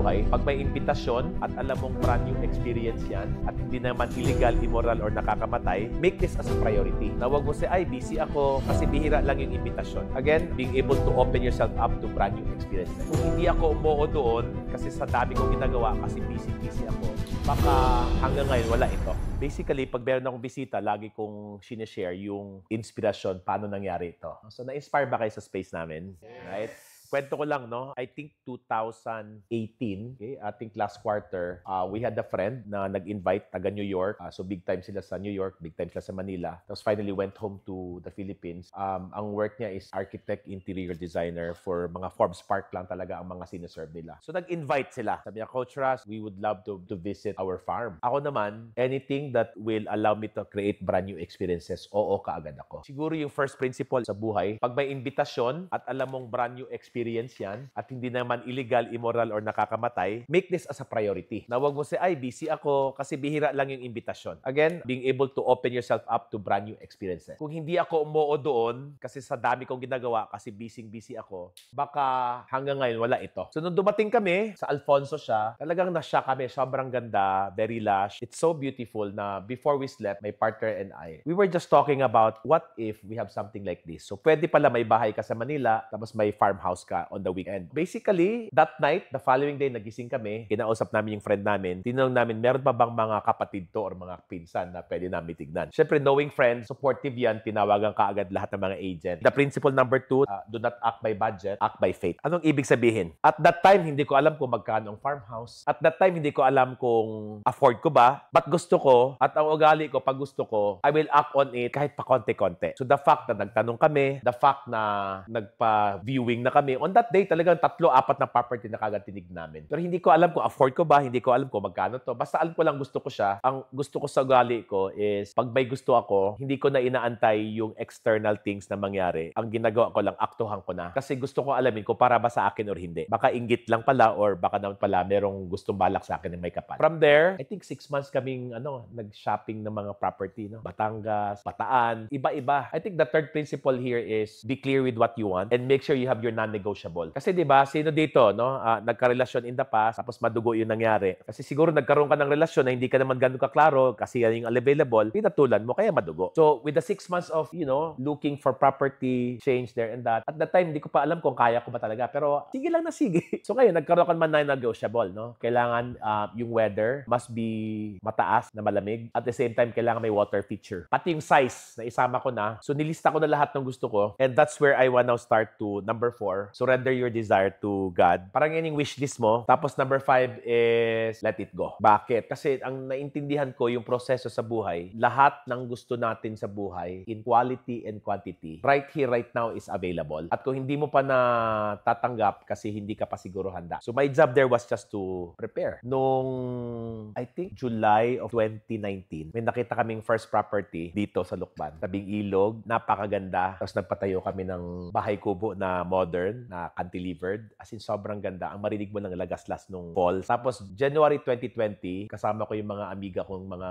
buhay. Pag may imbitasyon at alam mong brand new experience yan at hindi naman illegal, immoral, or nakakamatay, make this as a priority. Na huwag mo say, ay, busy ako kasi bihira lang yung imbitasyon. Again, being able to open yourself up to brand new experiences. Kung hindi ako umuo doon kasi sa dami kong ginagawa kasi busy ako, baka hanggang ngayon wala ito. Basically, pag meron akong bisita, lagi kong sinishare yung inspirasyon, paano nangyari ito. So, na-inspire ba kayo sa space namin? Right? Kwento ko lang, no? I think 2018, okay, ating last quarter, we had a friend na nag-invite taga New York. So big time sila sa New York, big time sila sa Manila. Tapos finally went home to the Philippines. Ang work niya is architect, interior designer for mga Forbes Park lang talaga ang mga sineserve nila. So nag-invite sila. Sabi niya, Coach Ras, we would love to visit our farm. Ako naman, anything that will allow me to create brand new experiences, oo kaagad ako. Siguro yung first principle sa buhay, pag may invitasyon at alam mong brand new experience yan at hindi naman illegal, immoral, or nakakamatay, make this as a priority. Na huwag mo say, ay, busy ako kasi bihira lang yung imbitasyon. Again, being able to open yourself up to brand new experiences. Kung hindi ako umuo doon kasi sa dami kong ginagawa kasi busy ako, baka hanggang ngayon wala ito. So nung dumating kami sa Alfonso siya, talagang nasya kami. Sobrang ganda, very lush. It's so beautiful na before we slept, my partner and I, we were just talking about what if we have something like this. So pwede pala may bahay ka sa Manila, tapos may farmhouse ka on the weekend. Basically, that night, the following day, nagising kami, kinausap namin yung friend namin, tinanong namin, meron pa bang mga kapatid to or mga pinsan na pwede namin tignan? Siyempre, knowing friends, supportive yan, tinawagan ka agad lahat ng mga agent. The principle number 2, do not act by budget, act by faith. Anong ibig sabihin? At that time, hindi ko alam kung magkano ang farmhouse. At that time, hindi ko alam kung afford ko ba, but gusto ko, at ang ugali ko, pag gusto ko, I will act on it kahit pa konti-konti. So the fact na nagtanong kami, the fact na nagpa-viewing na kami, on that day, talagang 3-4 na property na kagad tinig namin. Pero hindi ko alam kung afford ko ba, hindi ko alam kung magkano to. Basta alam ko lang gusto ko siya. Ang gusto ko sa ugali ko is, pag may gusto ako, hindi ko na inaantay yung external things na mangyari. Ang ginagawa ko lang, aktuhan ko na. Kasi gusto ko alamin kung para ba sa akin or hindi. Baka inggit lang pala or baka naman pala merong gustong balak sa akin ng may kapal. From there, I think 6 months kaming nag-shopping ng mga property. No? Batangas, Bataan, iba-iba. I think the third principle here is be clear with what you want and make sure you have your non-negotiable. Kasi 'di ba, sino dito, no, nagka-relasyon in the past tapos madugo 'yung nangyari. Kasi siguro nagkaroon ka ng relasyon na hindi ka naman ganoon kaklaro kasi yan 'yung available, pinatulan mo kaya madugo. So, with the 6 months of, looking for property, change there and that, at that time hindi ko pa alam kung kaya ko ba talaga, pero sige lang na sige. So, ngayon nagkaroon ka man na negotiable, no? Kailangan yung weather must be mataas na malamig. At the same time, kailangan may water feature. Pati yung size na isama ko na. So, nilista ko na lahat ng gusto ko. And that's where I want now start to number 4, surrender your desire to God. Parang yan yung wish list mo. Tapos number 5 is let it go. Bakit? Kasi ang naintindihan ko yung proseso sa buhay, lahat ng gusto natin sa buhay in quality and quantity, right here, right now is available. At kung hindi mo pa na tatanggap kasi hindi ka pa siguro handa. So my job there was just to prepare. Nung, I think, July of 2019, may nakita kaming first property dito sa Lukban. Tabing ilog, napakaganda. Tapos nagpatayo kami ng bahay kubo na modern, na cantilevered. As in, sobrang ganda. Ang marinig mo ng lagaslas nung fall. Tapos, January 2020, kasama ko yung mga amiga kong mga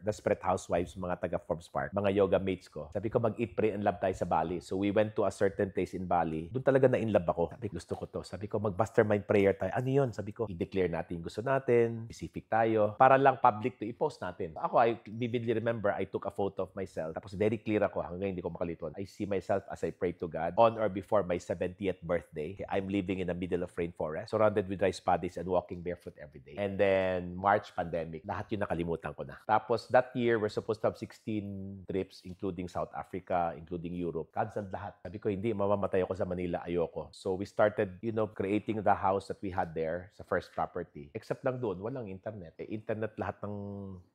desperate housewives, mga taga Forbes Park, mga yoga mates ko. Sabi ko, mag-eat, pray, and love tayo sa Bali. So, we went to a certain place in Bali. Doon talaga na-inlove ako. Sabi, gusto ko to. Sabi ko, mag-mastermind prayer tayo. Ano yun? Sabi ko, i-declare natin gusto natin, specific tayo, para lang public to i-post natin. Ako, I vividly remember, I took a photo of myself. Tapos, very clear ako. Hanggang hindi ko makalimutan. I see myself as I pray to God on or before my 70th birthday. I'm living in the middle of rainforest, surrounded with rice paddies and walking barefoot every day. And then, March pandemic. Lahat yun nakalimutan ko na. Tapos, that year, we're supposed to have 16 trips, including South Africa, including Europe. Cancelled lahat. Sabi ko, hindi, mamamatay ako sa Manila. Ayoko. So, we started, creating the house that we had there sa first property. Except lang doon, walang internet. Internet lahat ng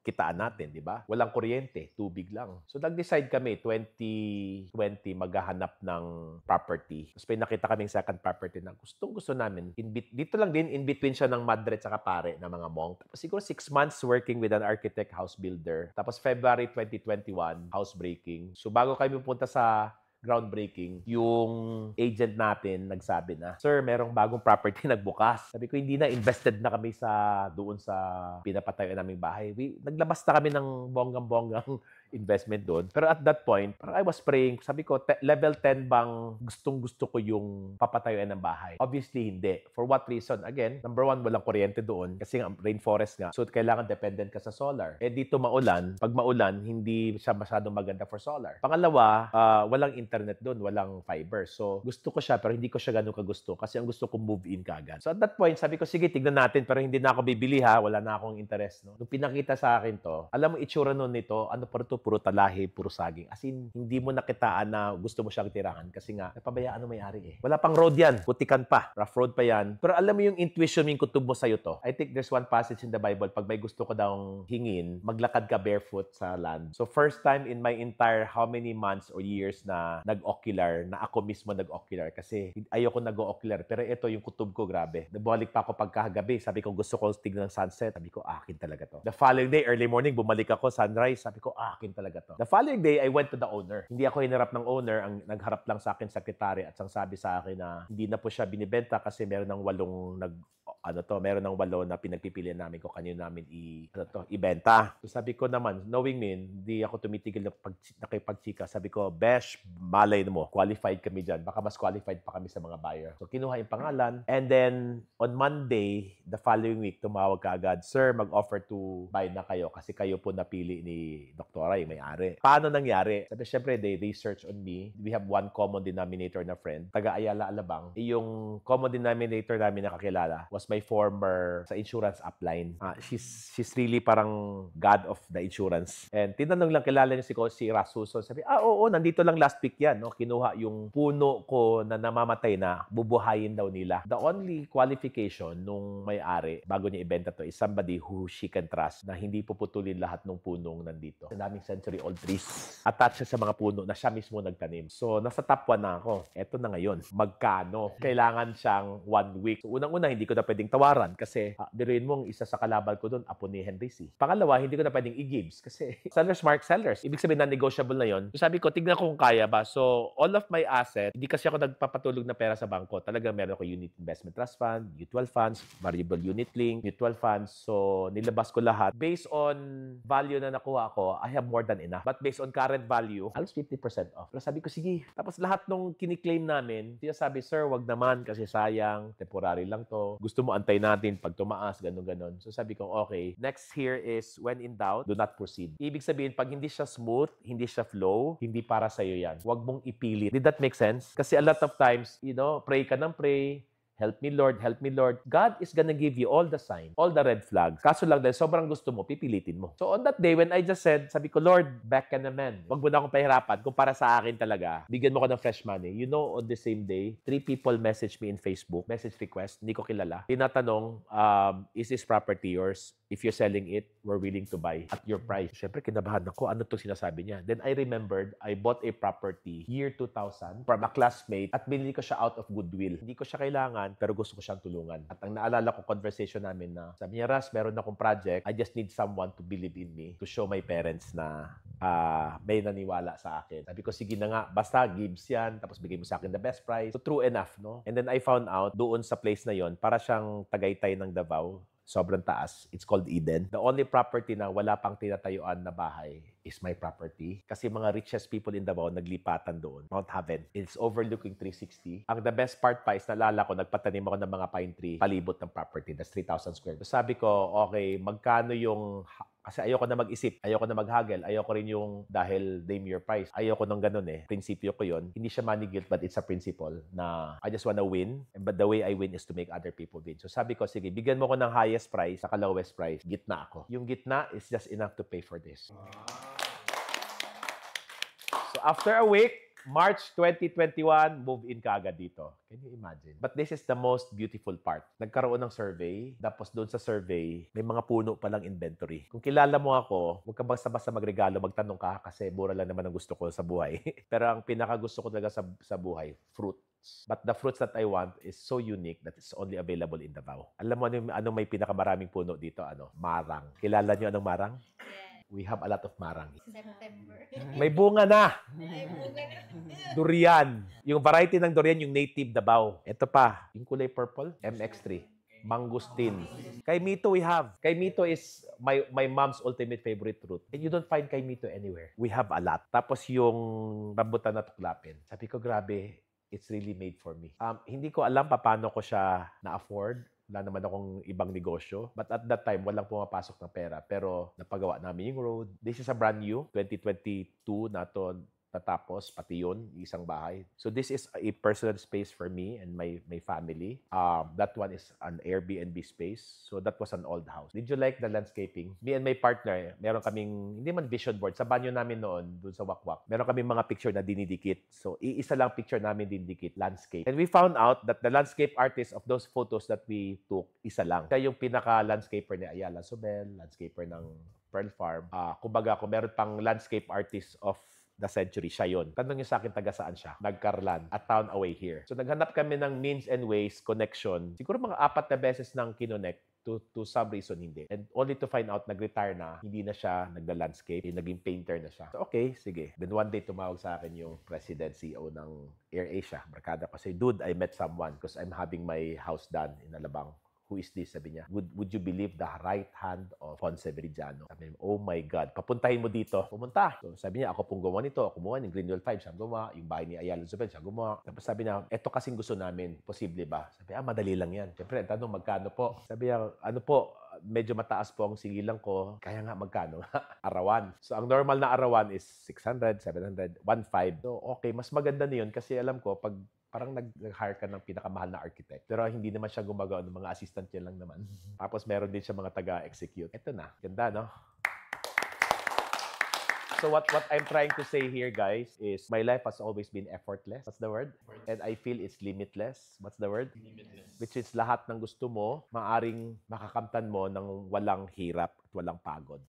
kitaan natin, di ba? Walang kuryente. Tubig lang. So, nag-decide kami, 2020, maghahanap ng property. Tapos, may nakita kaming second property na gustong-gusto namin. Dito lang din, in between siya ng Madre at pare na mga monk. Tapos, siguro 6 months working with an architect, house builder. Tapos, February 2021, housebreaking. So, bago kami pupunta sa groundbreaking, yung agent natin nagsabi na, Sir, merong bagong property nagbukas. Sabi ko, hindi na, invested na kami doon sa pinapatayo naming bahay. Naglabas na kami ng bonggang-bonggang investment doon. Pero at that point, parang I was praying, sabi ko, level 10 bang gustong-gusto ko yung papatayuan ng bahay? Obviously, hindi. For what reason? Again, number one, walang kuryente doon kasi nga rainforest nga. So, kailangan dependent ka sa solar. Eh, dito maulan. Pag maulan, hindi siya masyadong maganda for solar. Pangalawa, walang internet doon, walang fiber. So, gusto ko siya pero hindi ko siya ganun kagusto kasi ang gusto ko move in kaagad. So, at that point, sabi ko, sige, tignan natin pero hindi na ako bibili ha. Wala na akong interest. No? Nung pinakita sa akin to, alam mo, itsura nun nito, ano pa ito, puro talahi, puro saging. As in, hindi mo nakitaan na gusto mo siyang tirahan kasi nga, napabayaan ng may-ari eh. Wala pang road yan. Putikan pa. Rough road pa yan. Pero alam mo yung intuition, yung kutob mo sa'yo to. I think there's one passage in the Bible, pag may gusto ko daw hingin, maglakad ka barefoot sa land. So first time in my entire how many months or years na nag-ocular, na ako mismo nag-ocular kasi ayoko nag-ocular. Pero ito yung kutob ko, grabe. Nabalik pa ako pagkagabi. Sabi ko, gusto ko tignan ng sunset. Sabi ko, akin talaga to. The following day, early morning, bumalik ako, sunrise. Sabi ko, akin talaga to. The following day, I went to the owner. Hindi ako hinarap ng owner. Ang nagharap lang sa akin, sekretary, at sang sabi sa akin na hindi na po siya binibenta kasi meron ng 8 meron ng 8 na pinagpipilian namin kung kanino namin ibenta. So sabi ko naman, knowing me, hindi ako tumitigil na nakipagchika. Sabi ko, Besh, malay mo, qualified kami dyan. Baka mas qualified pa kami sa mga buyer. So kinuha yung pangalan. And then, on Monday, the following week, tumawag ka agad, Sir, mag-offer to buy na kayo kasi kayo po napili ni Doktora, yung may-ari. Paano nangyari? Sabi, syempre, they research on me. We have one common denominator na friend. Taga Ayala, Alabang. Yung common denominator namin nakakilala was my former sa insurance upline. She's really parang god of the insurance. And tinanong lang, kilala niya si Rasuso. Sabi, oo, nandito lang last week yan. No? Kinuha yung puno ko na namamatay na, bubuhayin daw nila. The only qualification nung may-ari, bago niya ibenta to, is somebody who she can trust na hindi puputulin lahat ng punong nandito. Sa daming century-old trees. Attached siya sa mga puno na siya mismo nagtanim. So, nasa top 1 na ako. Eto na ngayon. Magkano? Kailangan siyang 1 week. So, unang-una, hindi ko na pwedeng tawaran kasi biruin mong isa sa kalaban ko doon, apo ni Henry C. Pangalawa, hindi ko na pwedeng i-gives kasi sellers mark sellers. Ibig sabihin na negotiable na yon. So, sabi ko, tignan ko kung kaya ba. So, all of my asset, hindi kasi ako nagpapatulog na pera sa bangko. Talagang meron ako unit investment trust fund, mutual funds, variable unit link, mutual funds. So, nilabas ko lahat. Based on value na nakuha ko, I have more than enough. But based on current value, halos 50% off. Pero sabi ko, sige. Tapos lahat nung kiniklaim namin, siya sabi, Sir, wag naman kasi sayang, temporary lang to. Gusto mo antay natin pag tumaas, ganun-ganon. So sabi ko, okay. Next here is, when in doubt, do not proceed. Ibig sabihin, pag hindi siya smooth, hindi siya flow, hindi para sa'yo yan. Wag mong ipilit. Did that make sense? Kasi a lot of times, pray ka ng pray, help me Lord, help me Lord. God is gonna give you all the signs, all the red flags. Kaso lang dahil sobrang gusto mo, pipilitin mo. So on that day, when I just said, sabi ko, Lord, back ka naman. Wag mo na akong pahirapan. Kung para sa akin talaga, bigyan mo ko ng fresh money. On the same day, 3 people message me in Facebook, message request, hindi ko kilala. Tinatanong, is this property yours? If you're selling it, we're willing to buy at your price. Siyempre, kinabahan ako. Ano itong sinasabi niya? Then I remembered, I bought a property year 2000 from a classmate at binili ko siya out of goodwill. Hindi ko siya kailangan, pero gusto ko siyang tulungan. At ang naalala ko, conversation namin na, sabi niya, Ras, meron akong project. I just need someone to believe in me, to show my parents na may naniwala sa akin. Sabi ko, sige na nga, basta gives yan, tapos bigay mo sa akin the best price. So true enough, no? And then I found out, doon sa place na yon, para siyang Tagaytay ng Davao, sobrang taas. It's called Eden. The only property na wala pang tinatayuan na bahay is my property. Kasi mga richest people in Davao naglipatan doon. Mount Haven. It's overlooking 360. Ang the best part pa is nalala ko, nagpatanim ako ng mga pine tree palibot ng property. That's 3,000 square. So sabi ko, okay, magkano yung... Kasi ayoko na mag-isip, ayoko na mag-haggle, ayoko rin yung dahil name your price. Ayoko nang ganun eh. Prinsipyo ko yun. Hindi siya money guilt, but it's a principle na I just wanna win. But the way I win is to make other people win. So sabi ko, sige, bigyan mo ko ng highest price, saka lowest price. Gitna ako. Yung gitna is just enough to pay for this. So after a week, March 2021, move in ka agad dito. Can you imagine? But this is the most beautiful part. Nagkaroon ng survey, tapos doon sa survey, may mga puno palang inventory. Kung kilala mo ako, huwag ka basta-basta magregalo, magtanong ka kasi mura lang naman ang gusto ko sa buhay. Pero ang pinakagusto ko talaga sa buhay, fruits. But the fruits that I want is so unique that it's only available in Davao. Alam mo ano may pinakamaraming puno dito? Marang. Kilala niyo anong marang? We have a lot of marang. September. May bunga na. Ay, bunga na. Durian. Yung variety ng durian, yung native Davao. Ito pa, yung kulay purple, MX3. Mangustin. Kay Mito we have. Kay Mito is my mom's ultimate favorite fruit. And you don't find kay Mito anywhere. We have a lot. Tapos yung rambutan na tuklapin. Sabi ko, grabe, it's really made for me. Hindi ko alam paano ko siya na-afford. Wala naman akong ibang negosyo. But at that time, walang pumapasok ng pera. Pero napagawa namin yung road. This is a brand new, 2022 na to natapos, pati yun, isang bahay. So this is a personal space for me and my family. That one is an Airbnb space. So that was an old house. Did you like the landscaping? Me and my partner, meron kaming, hindi man vision board, sa banyo namin noon, dun sa Wakwak, meron kaming mga picture na dinidikit. So iisa lang picture namin dinidikit, landscape. And we found out that the landscape artist of those photos that we took, isa lang. Siya yung pinaka-landscaper ni Ayala Sobel, landscaper ng Pearl Farm. Kumbaga, kung meron pang landscape artist of the century, siya yun. Tanong niyo sa akin, taga saan siya? Nagkarlan, a town away here. So naghanap kami ng means and ways, connection. Siguro mga 4 na beses nang kinonect to some reason hindi. And only to find out, nag-retire na, hindi na siya nagla-landscape, naging painter na siya. So okay, sige. Then one day, tumawag sa akin yung president, CEO ng AirAsia. Barkada ko, say, dude, I met someone because I'm having my house done in Alabang. Who is this? Sabi niya, would you believe the right hand of Ponce Veridiano? Sabi niya, oh my God, papuntahin mo dito. Pumunta. So sabi niya, ako pong gumawa nito. Ako gumawa ng Greenwell 5, siya gumawa. Yung bahay ni Ayala Zubel, siya gumawa. Tapos sabi niya, eto kasing gusto namin. Posible ba? Sabi, madali lang yan. Siyempre, tanong, magkano po? Sabi niya, ano po, medyo mataas po ang sigilan ko. Kaya nga, magkano? Arawan. So ang normal na arawan is 600, 700, 1.5. So okay, mas maganda na yun kasi alam ko, pag parang nag-hire ka ng pinakamahal na architect. Pero hindi naman siya gumagawa ng mga assistant niya lang naman. Tapos meron din siya mga taga-execute. Ito na. Ganda, no? So what I'm trying to say here, guys, is my life has always been effortless. What's the word? And I feel it's limitless. What's the word? Limitless. Which is lahat ng gusto mo, maaring makakamtan mo ng walang hirap at walang pagod.